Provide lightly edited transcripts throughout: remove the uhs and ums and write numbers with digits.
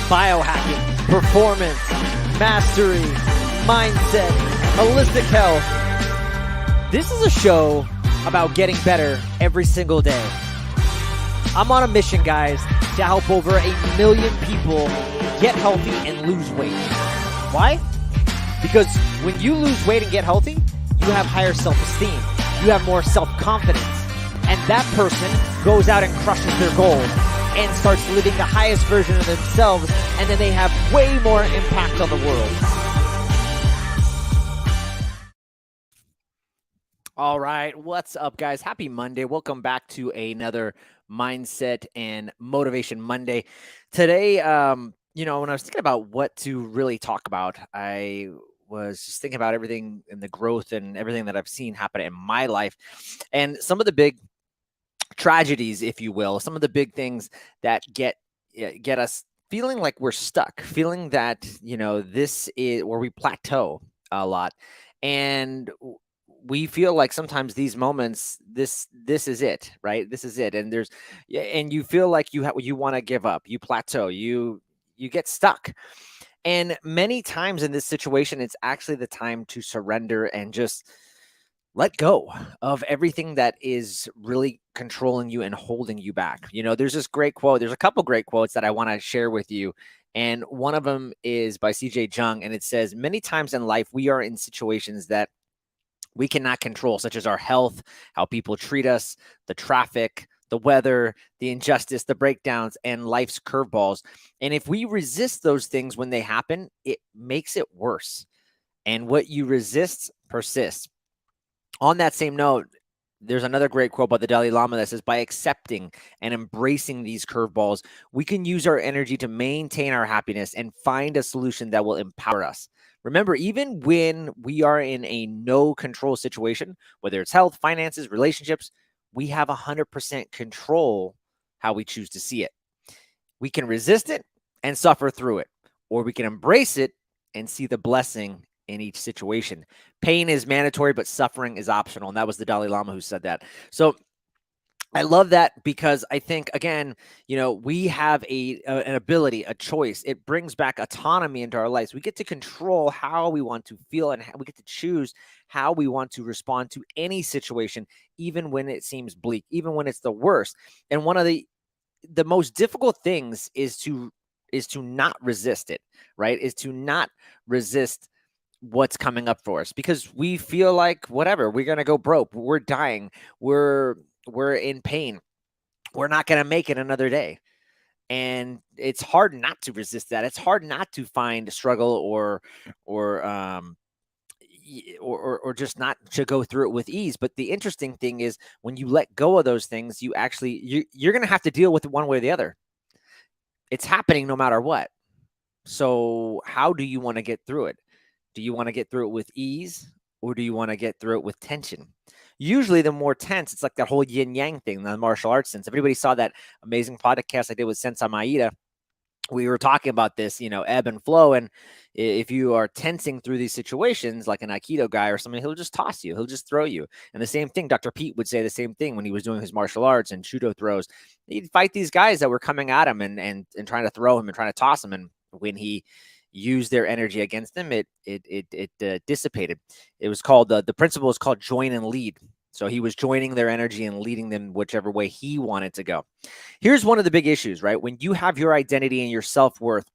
biohacking, performance, mastery, mindset, holistic health. This is a show about getting better every single day. I'm on a mission, guys, to help over 1 million people get healthy and lose weight. Why? Because when you lose weight and get healthy, you have higher self-esteem. You have more self-confidence. And that person goes out and crushes their goals and starts living the highest version of themselves, and then they have way more impact on the world. All right, what's up, guys? Happy Monday. Welcome back to another Mindset and Motivation Monday. Today, when I was thinking about what to really talk about, I was just thinking about everything and the growth and everything that I've seen happen in my life, and some of the big tragedies, if you will, some of the big things that get us feeling like we're stuck, feeling that, this is where we plateau a lot. And we feel like sometimes these moments, this is it, right? This is it. And and you feel like you want to give up, you plateau, you get stuck. And many times in this situation, it's actually the time to surrender and just let go of everything that is really controlling you and holding you back. There's this great quote. There's a couple great quotes that I want to share with you. And one of them is by CJ Jung. And it says, many times in life, we are in situations that we cannot control, such as our health, how people treat us, the traffic, the weather, the injustice, the breakdowns, and life's curveballs. And if we resist those things when they happen, it makes it worse. And what you resist persists. On that same note, there's another great quote by the Dalai Lama that says, by accepting and embracing these curveballs, we can use our energy to maintain our happiness and find a solution that will empower us. Remember, even when we are in a no control situation, whether it's health, finances, relationships, we have 100% control how we choose to see it. We can resist it and suffer through it, or we can embrace it and see the blessing in each situation. Pain is mandatory, but suffering is optional. And that was the Dalai Lama who said that. So I love that, because I think, again, we have an ability, a choice. It brings back autonomy into our lives. We get to control how we want to feel, and we get to choose how we want to respond to any situation, even when it seems bleak, even when it's the worst. And one of the most difficult things is to not resist it, right? Is to not resist what's coming up for us, because we feel like whatever, we're going to go broke, we're dying, we're in pain, we're not going to make it another day. And it's hard not to resist that. It's hard not to find a struggle or just not to go through it with ease. But the interesting thing is, when you let go of those things, you're going to have to deal with it one way or the other. It's happening no matter what. So how do you want to get through it? Do you want to get through it with ease, or do you want to get through it with tension? Usually the more tense, it's like that whole yin yang thing, the martial arts sense. Everybody saw that amazing podcast I did with Sensei Maeda. We were talking about this, ebb and flow. And if you are tensing through these situations, like an Aikido guy or something, he'll just toss you. He'll just throw you. And the same thing, Dr. Pete would say the same thing when he was doing his martial arts and Shudo throws. He'd fight these guys that were coming at him and trying to throw him and trying to toss him. And when he used their energy against them, it dissipated. It was called, the principle is called join and lead. So he was joining their energy and leading them whichever way he wanted to go. Here's one of the big issues, right? When you have your identity and your self-worth,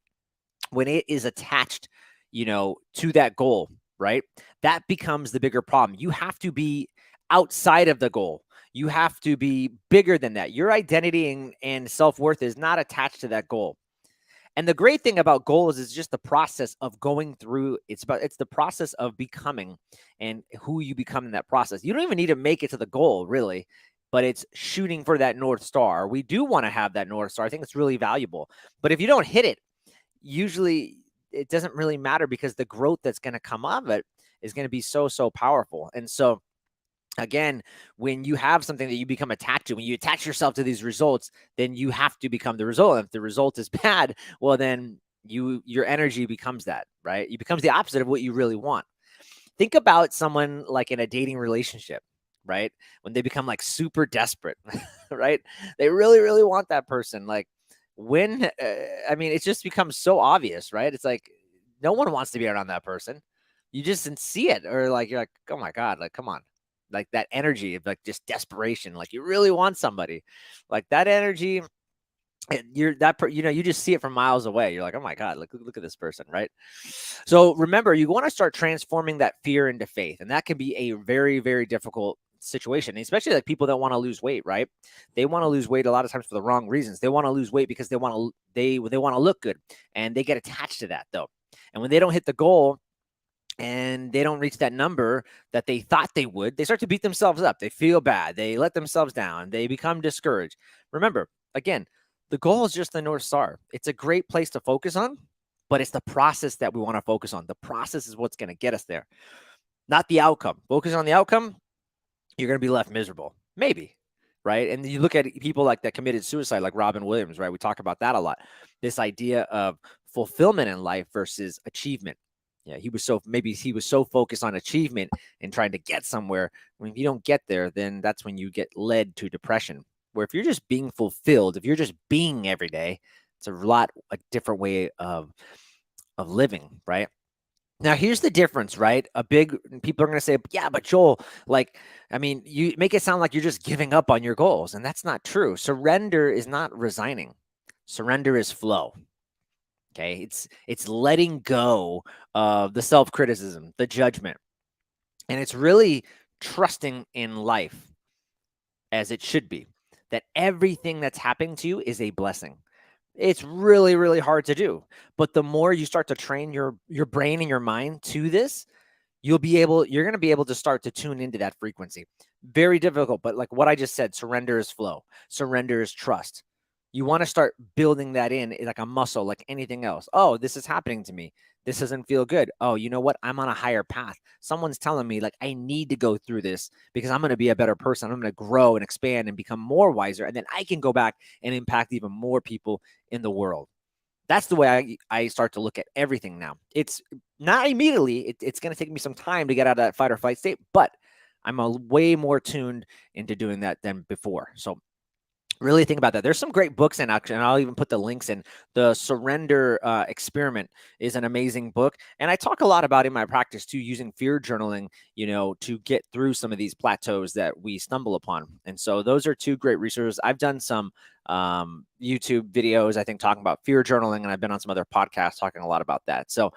when it is attached, to that goal, right? That becomes the bigger problem. You have to be outside of the goal. You have to be bigger than that. Your identity and self-worth is not attached to that goal. And the great thing about goals is just the process of going through. It's the process of becoming and who you become in that process. You don't even need to make it to the goal, really, but it's shooting for that North Star. We do want to have that North Star. I think it's really valuable. But if you don't hit it, usually it doesn't really matter, because the growth that's going to come of it is going to be so, so powerful. And so, again, when you have something that you become attached to, when you attach yourself to these results, then you have to become the result. And if the result is bad, well, then your energy becomes that, right? It becomes the opposite of what you really want. Think about someone like in a dating relationship, right? When they become like super desperate, right? They really, really want that person. Like, when, I mean, it just becomes so obvious, right? It's like no one wants to be around that person. You just didn't see it, or like you're like, oh my God, like come on. Like that energy of like just desperation, like you really want somebody. Like that energy, and you just see it from miles away. You're like, oh my God, look at this person, right? So remember, you want to start transforming that fear into faith, and that can be a very, very difficult situation, especially like people that want to lose weight, right? They want to lose weight a lot of times for the wrong reasons. They want to lose weight because they want to look good, and they get attached to that though. And when they don't hit the goal and they don't reach that number that they thought they would, they start to beat themselves up. They feel bad. They let themselves down. They become discouraged. Remember, again, the goal is just the North Star. It's a great place to focus on, but it's the process that we want to focus on. The process is what's going to get us there, not the outcome. Focus on the outcome, you're going to be left miserable. Maybe, right? And you look at people like that committed suicide, like Robin Williams, right? We talk about that a lot. This idea of fulfillment in life versus achievement. Yeah, he was so focused on achievement and trying to get somewhere. When you don't get there, then that's when you get led to depression. Where if you're just being fulfilled, if you're just being every day, it's a different way of living, right? Now, here's the difference, right? People are going to say, yeah, but Joel, like, I mean, you make it sound like you're just giving up on your goals, and that's not true. Surrender is not resigning. Surrender is flow. Okay. It's letting go of the self-criticism, the judgment, and it's really trusting in life as it should be, that everything that's happening to you is a blessing. It's really, really hard to do. But the more you start to train your brain and your mind to this, you're going to be able to start to tune into that frequency. Very difficult, but like what I just said, surrender is flow. Surrender is trust. You want to start building that in like a muscle, like anything else. Oh, this is happening to me. This doesn't feel good. Oh, you know what? I'm on a higher path. Someone's telling me like I need to go through this because I'm going to be a better person. I'm going to grow and expand and become more wiser. And then I can go back and impact even more people in the world. That's the way I start to look at everything now. It's not immediately. It's going to take me some time to get out of that fight or flight state, but I'm way more tuned into doing that than before. So really think about that. There's some great books in action, and I'll even put the links in. The Surrender Experiment is an amazing book, and I talk a lot about in my practice too, using fear journaling, to get through some of these plateaus that we stumble upon. And so those are two great resources. I've done some YouTube videos, I think, talking about fear journaling, and I've been on some other podcasts talking a lot about that. So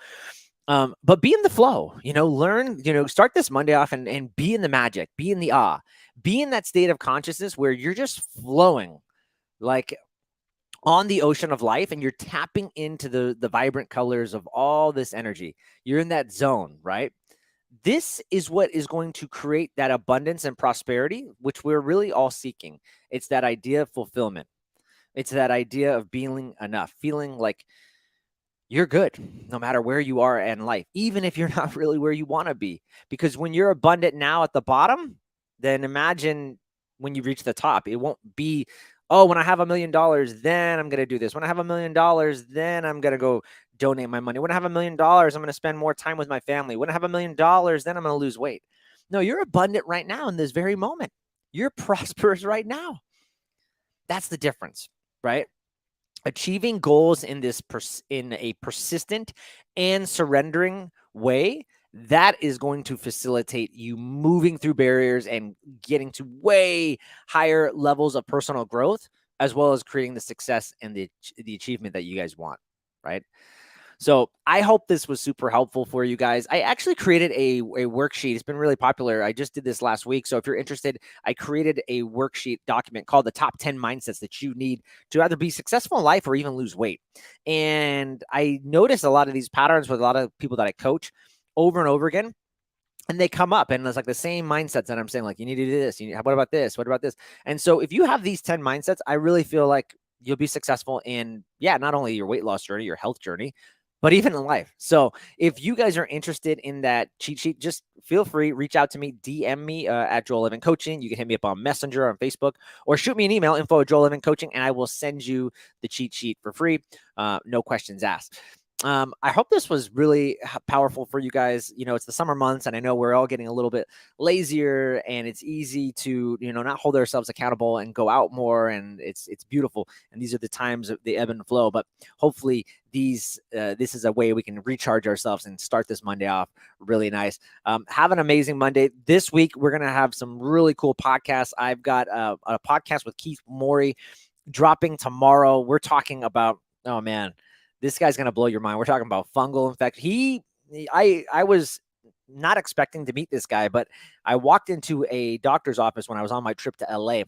but be in the flow, learn, start this Monday off and be in the magic, be in the awe, be in that state of consciousness where you're just flowing like on the ocean of life, and you're tapping into the vibrant colors of all this energy. You're in that zone, right? This is what is going to create that abundance and prosperity, which we're really all seeking. It's that idea of fulfillment. It's that idea of being enough, feeling like you're good no matter where you are in life, even if you're not really where you want to be. Because when you're abundant now at the bottom, then imagine when you reach the top. It won't be, oh, when I have $1 million, then I'm going to do this. When I have $1 million, then I'm going to go donate my money. When I have $1 million, I'm going to spend more time with my family. When I have $1 million, then I'm going to lose weight. No, you're abundant right now in this very moment. You're prosperous right now. That's the difference, right? Achieving goals in a persistent and surrendering way, that is going to facilitate you moving through barriers and getting to way higher levels of personal growth, as well as creating the success and the achievement that you guys want, right? So I hope this was super helpful for you guys. I actually created a worksheet. It's been really popular. I just did this last week. So if you're interested, I created a worksheet document called the top 10 mindsets that you need to either be successful in life or even lose weight. And I noticed a lot of these patterns with a lot of people that I coach over and over again. And they come up and it's like the same mindsets that I'm saying, like, you need to do this. What about this? What about this? And so if you have these 10 mindsets, I really feel like you'll be successful in, not only your weight loss journey, your health journey, but even in life. So if you guys are interested in that cheat sheet, just feel free, reach out to me, DM me at Joel Levin Coaching. You can hit me up on Messenger, on Facebook, or shoot me an email, info@joellevin coaching, and I will send you the cheat sheet for free. No questions asked. I hope this was really powerful for you guys. It's the summer months, and I know we're all getting a little bit lazier, and it's easy to not hold ourselves accountable and go out more, and it's beautiful. And these are the times of the ebb and flow. But hopefully, this is a way we can recharge ourselves and start this Monday off really nice. Have an amazing Monday. This week we're gonna have some really cool podcasts. I've got a podcast with Keith Morey dropping tomorrow. We're talking about, oh man, this guy's gonna blow your mind. We're talking about fungal infection. I was not expecting to meet this guy, but I walked into a doctor's office when I was on my trip to LA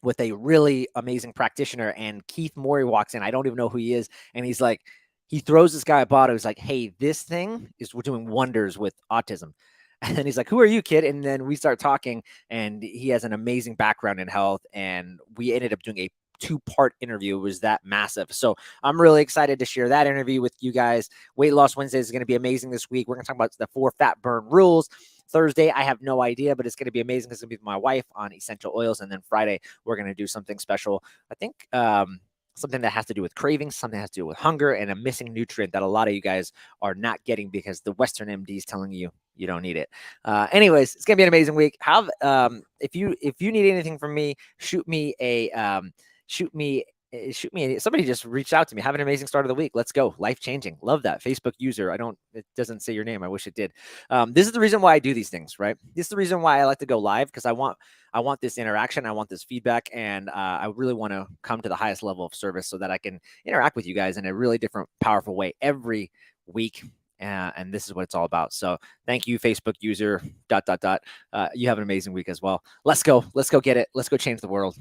with a really amazing practitioner, and Keith Morey walks in. I don't even know who he is, and he's like, he throws this guy a bottle. He's like, "Hey, this thing is we're doing wonders with autism." And then he's like, "Who are you, kid?" And then we start talking, and he has an amazing background in health, and we ended up doing a two-part interview. It was that massive. So I'm really excited to share that interview with you guys. Weight Loss Wednesday is going to be amazing this week. We're going to talk about the 4 fat burn rules. Thursday, I have no idea, but it's going to be amazing. It's going to be with my wife on essential oils. And then Friday, we're going to do something special. I think something that has to do with cravings, something that has to do with hunger, and a missing nutrient that a lot of you guys are not getting because the Western MD is telling you you don't need it. Anyways, it's going to be an amazing week. If you need anything from me, shoot me. Somebody just reached out to me. Have an amazing start of the week. Let's go. Life-changing. Love that. Facebook user. It doesn't say your name. I wish it did. This is the reason why I do these things, right? This is the reason why I like to go live, because I want this interaction. I want this feedback, and I really want to come to the highest level of service so that I can interact with you guys in a really different, powerful way every week. And this is what it's all about. So thank you, Facebook user, ... You have an amazing week as well. Let's go. Let's go get it. Let's go change the world.